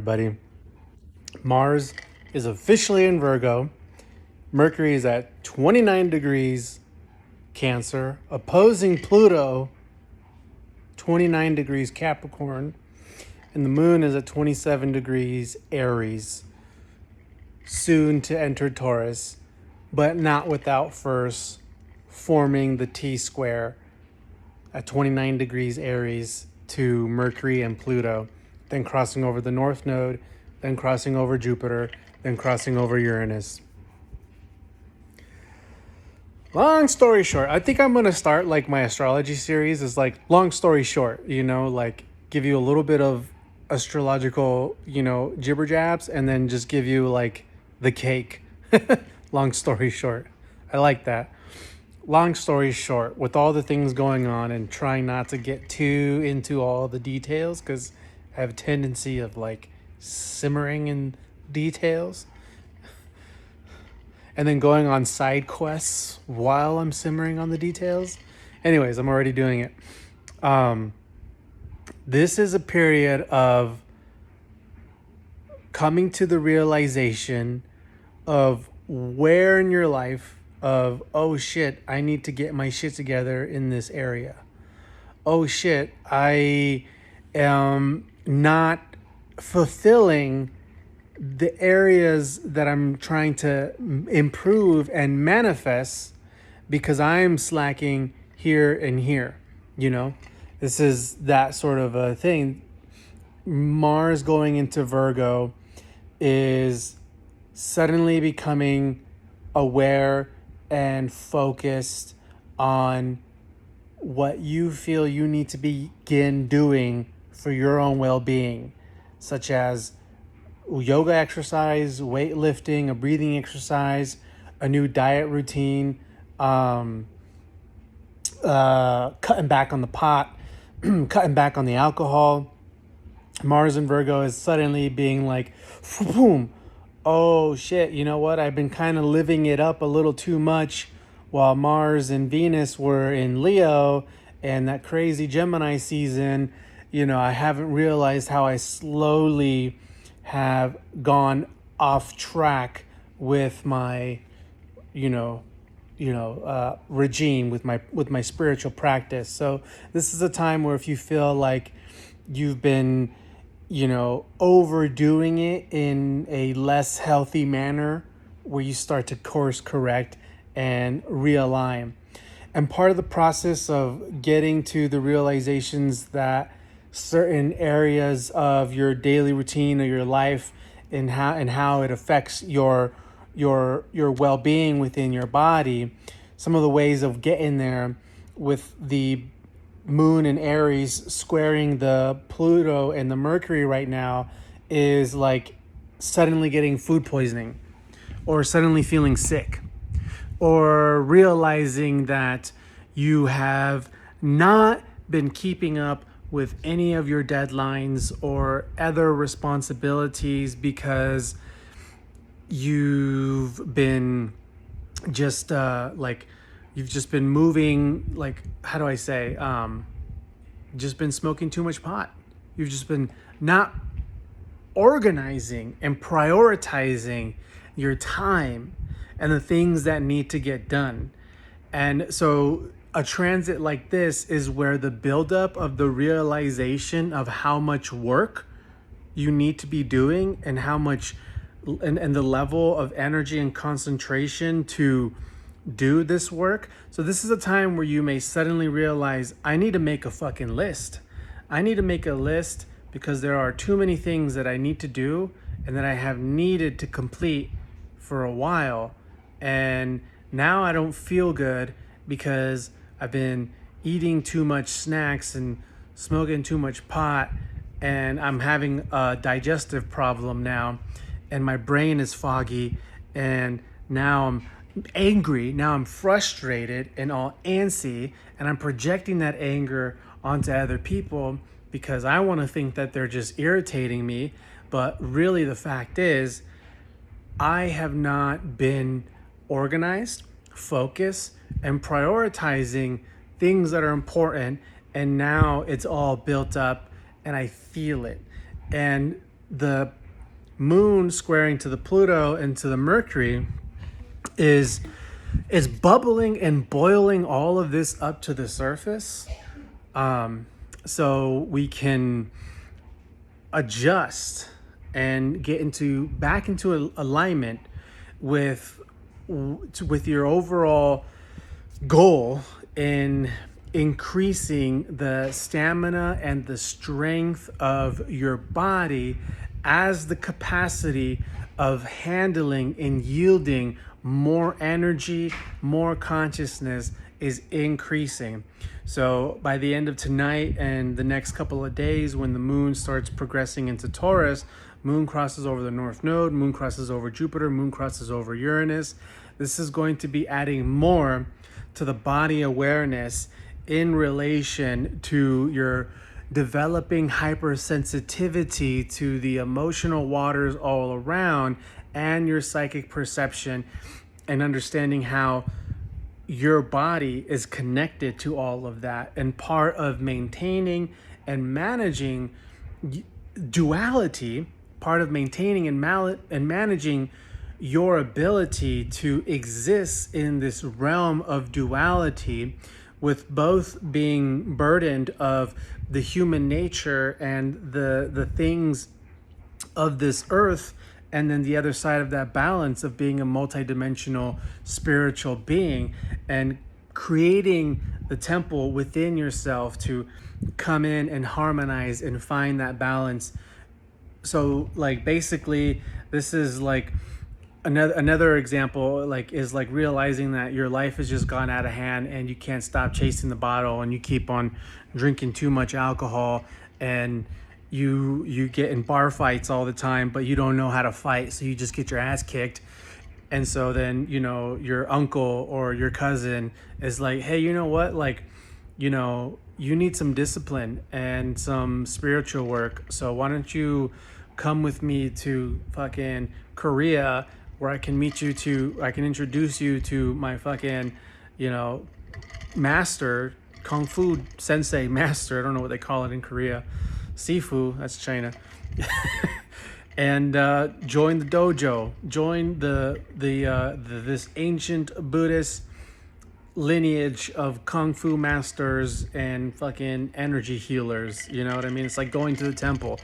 Buddy. Mars is officially in Virgo. Mercury is at 29 degrees Cancer, opposing Pluto, 29 degrees Capricorn, and the moon is at 27 degrees Aries, soon to enter Taurus, but not without first forming the T square at 29 degrees Aries to Mercury and Pluto, then crossing over the North Node, then crossing over Jupiter, then crossing over Uranus. Long story short, I think I'm going to start like my astrology series is like long story short, like give you a little bit of astrological, jibber jabs and then just give you like the cake. Long story short. I like that. Long story short, with all the things going on and trying not to get too into all the details because I have a tendency of like simmering in details and then going on side quests while I'm simmering on the details. Anyways, I'm already doing it. This is a period of coming to the realization of where in your life of, oh shit, I need to get my shit together in this area. Oh shit, I am not fulfilling the areas that I'm trying to improve and manifest because I'm slacking here and here. This is that sort of a thing. Mars going into Virgo is suddenly becoming aware and focused on what you feel you need to begin doing for your own well-being, such as yoga exercise, weightlifting, a breathing exercise, a new diet routine, cutting back on the pot, cutting back on the alcohol. Mars in Virgo is suddenly being like, boom, oh shit, you know what? I've been kind of living it up a little too much while Mars and Venus were in Leo and that crazy Gemini season. I haven't realized how I slowly have gone off track with my, regime, with my spiritual practice. So this is a time where if you feel like you've been overdoing it in a less healthy manner, where you start to course correct and realign. And part of the process of getting to the realizations that certain areas of your daily routine or your life and how it affects your well-being within your body, some of the ways of getting there with the Moon and Aries squaring the Pluto and the Mercury right now is like suddenly getting food poisoning or suddenly feeling sick or realizing that you have not been keeping up with any of your deadlines or other responsibilities because you've been just you've just been moving, like, how do I say, just been smoking too much pot. You've just been not organizing and prioritizing your time and the things that need to get done. And so a transit like this is where the buildup of the realization of how much work you need to be doing and how much and the level of energy and concentration to do this work. So this is a time where you may suddenly realize, I need to make a fucking list. I need to make a list because there are too many things that I need to do and that I have needed to complete for a while. And now I don't feel good because I've been eating too much snacks and smoking too much pot, and I'm having a digestive problem now, and my brain is foggy, and now I'm angry, now I'm frustrated and all antsy, and I'm projecting that anger onto other people because I want to think that they're just irritating me. But really the fact is, I have not been organized, focused, and prioritizing things that are important, and now it's all built up and I feel it. And the moon squaring to the Pluto and to the Mercury is bubbling and boiling all of this up to the surface, so we can adjust and get back into alignment with your overall goal in increasing the stamina and the strength of your body, as the capacity of handling and yielding more energy, more consciousness is increasing. So by the end of tonight and the next couple of days, when the moon starts progressing into Taurus, moon crosses over the North Node, moon crosses over Jupiter, moon crosses over Uranus. This is going to be adding more to the body awareness in relation to your developing hypersensitivity to the emotional waters all around, and your psychic perception, and understanding how your body is connected to all of that. And part of maintaining and managing duality, part of maintaining and managing your ability to exist in this realm of duality, with both being burdened of the human nature and the things of this earth, and then the other side of that balance of being a multidimensional spiritual being, and creating the temple within yourself to come in and harmonize and find that balance. So like basically this is like another example, like is like realizing that your life has just gone out of hand and you can't stop chasing the bottle, and you keep on drinking too much alcohol, and you get in bar fights all the time, but you don't know how to fight, so you just get your ass kicked. And so then, your uncle or your cousin is like, hey, you know what, like, you need some discipline and some spiritual work, so why don't you come with me to fucking Korea, where I can introduce you to my fucking, master, kung fu sensei master, I don't know what they call it in Korea, Sifu, that's China. And join the dojo, join this ancient Buddhist lineage of kung fu masters and fucking energy healers. You know what I mean? It's like going to the temple.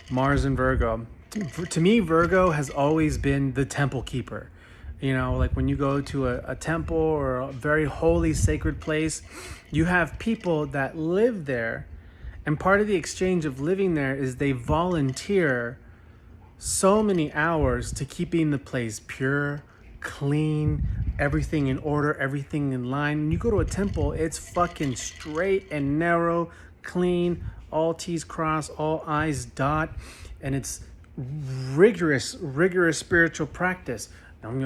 Mars and Virgo. To me, Virgo has always been the temple keeper. Like when you go to a temple or a very holy, sacred place, you have people that live there. And part of the exchange of living there is they volunteer so many hours to keeping the place pure, clean, everything in order, everything in line. When you go to a temple, it's fucking straight and narrow, clean, all T's crossed, all I's dot, and it's rigorous spiritual practice. And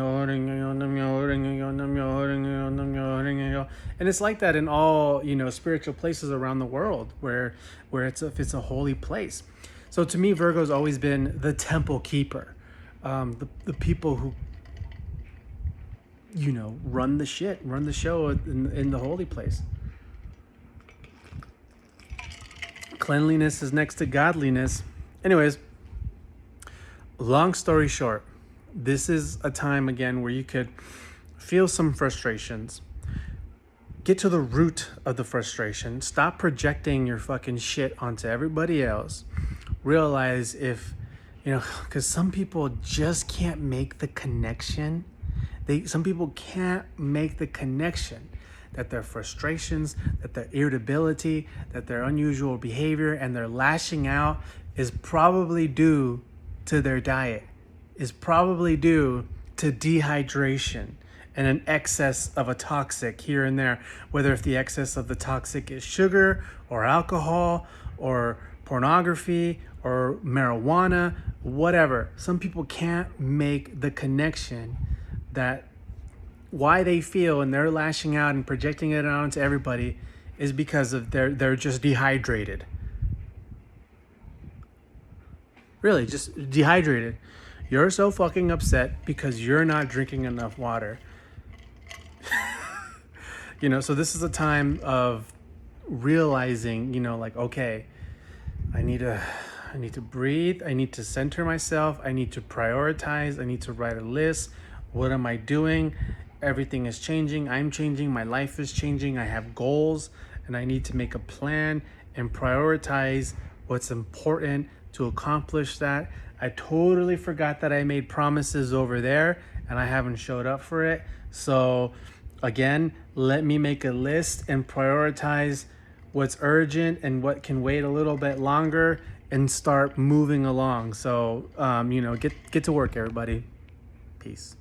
it's like that in all, spiritual places around the world where it's a holy place. So to me, Virgo's always been the temple keeper, the people who, run the show in the holy place. Cleanliness is next to godliness. Anyways, long story short, this is a time again where you could feel some frustrations. Get to the root of the frustration. Stop projecting your fucking shit onto everybody else. Realize because some people just can't make the connection. Some people can't make the connection that their frustrations, that their irritability, that their unusual behavior and their lashing out is probably due to their diet, is probably due to dehydration and an excess of a toxic here and there, whether if the excess of the toxic is sugar or alcohol or pornography or marijuana, whatever. Some people can't make the connection that why they feel and they're lashing out and projecting it onto everybody is because of they're just dehydrated. Really, just dehydrated. You're so fucking upset because you're not drinking enough water. So this is a time of realizing, like, okay, I need to I need to breathe. I need to center myself. I need to prioritize. I need to write a list. What am I doing? Everything is changing. I'm changing. My life is changing. I have goals and I need to make a plan and prioritize what's important to accomplish that. I totally forgot that I made promises over there and I haven't showed up for it. So, again, let me make a list and prioritize what's urgent and what can wait a little bit longer and start moving along. So, get to work, everybody. Peace.